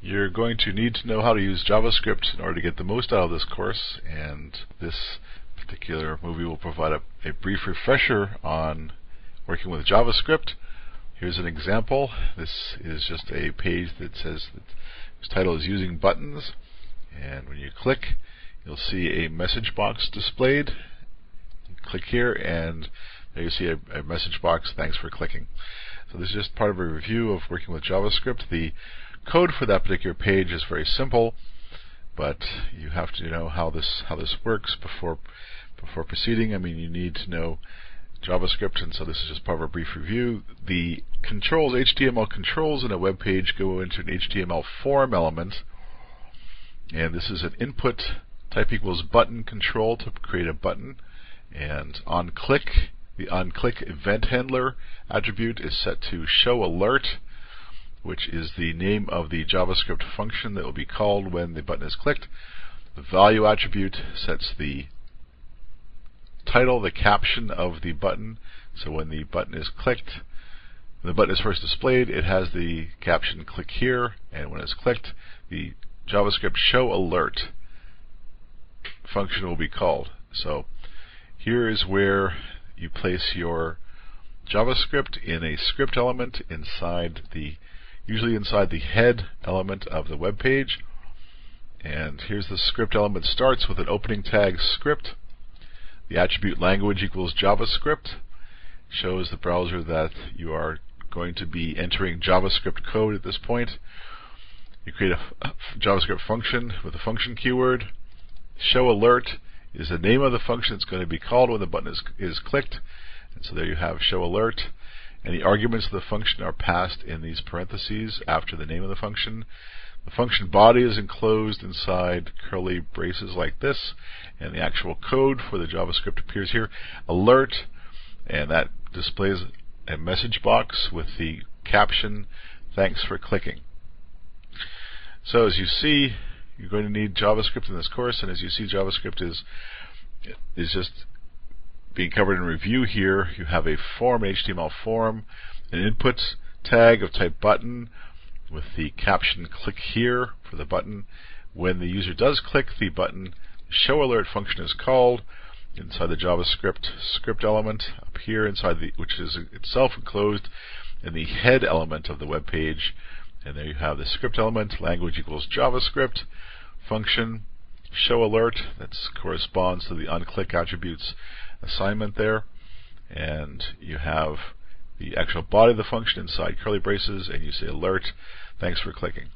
You're going to need to know how to use JavaScript in order to get the most out of this course, and this particular movie will provide a brief refresher on working with JavaScript. Here's an example. This is just a page that says that its title is Using Buttons, and when you click, you'll see a message box displayed. You click here, and there you see a message box, thanks for clicking. So this is just part of a review of working with JavaScript. The code for that particular page is very simple, but you have to know how this works before proceeding. I mean, you need to know JavaScript, and so this is just part of a brief review. The controls, HTML controls in a web page, go into an HTML form element, and this is an input type equals button control to create a button, and on click, the on-click event handler attribute is set to show alert, which is the name of the JavaScript function that will be called when the button is clicked. The value attribute sets the title, the caption of the button. So when the button is clicked, when the button is first displayed, it has the caption click here, and when it's clicked, the JavaScript show alert function will be called. So here is where you place your JavaScript in a script element usually inside the head element of the web page. And here's the script element. Starts with an opening tag script. The attribute language equals JavaScript. Shows the browser that you are going to be entering JavaScript code at this point. You create a JavaScript function with a function keyword. Show alert is the name of the function that's going to be called when the button is clicked. And so there you have show alert. And the arguments of the function are passed in these parentheses after the name of the function. The function body is enclosed inside curly braces like this, and the actual code for the JavaScript appears here. Alert, and that displays a message box with the caption, thanks for clicking. So as you see, you're going to need JavaScript in this course, and as you see, JavaScript is just being covered in review here. You have a form, HTML form, an input tag of type button with the caption click here for the button. When the user does click the button, the show alert function is called inside the JavaScript script element up here inside which is itself enclosed in the head element of the web page. And there you have the script element, language equals JavaScript, function, show alert, that corresponds to the onClick attributes assignment there. And you have the actual body of the function inside curly braces, and you say alert, thanks for clicking.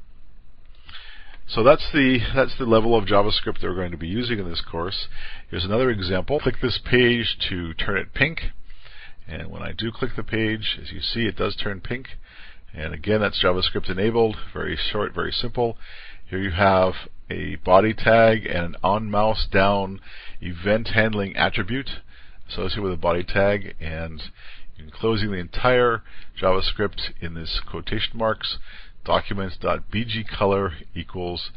So that's the level of JavaScript that we're going to be using in this course. Here's another example. Click this page to turn it pink, and when I do click the page, as you see, it does turn pink. And again, that's JavaScript enabled. Very short, very simple. Here you have a body tag and an on mouse down event handling attribute associated with a body tag, and enclosing the entire JavaScript in this quotation marks, document.bg color equals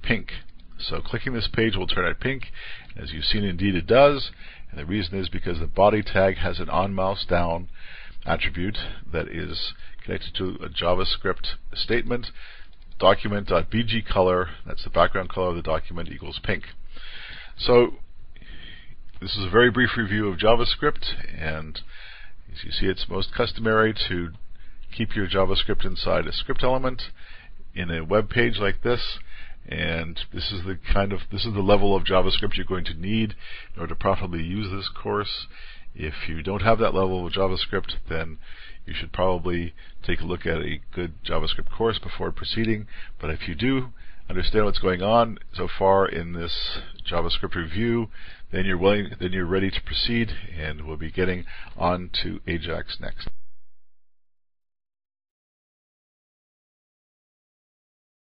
pink. So clicking this page will turn it pink. As you've seen, indeed it does. And the reason is because the body tag has an on mouse down attribute that is connected to a JavaScript statement. Document.bg color, that's the background color of the document, equals pink. So this is a very brief review of JavaScript, and as you see, it's most customary to keep your JavaScript inside a script element in a web page like this. And this is the level of JavaScript you're going to need in order to properly use this course. If you don't have that level of JavaScript, then you should probably take a look at a good JavaScript course before proceeding. But if you do understand what's going on so far in this JavaScript review, then you're ready to proceed, and we'll be getting on to Ajax next.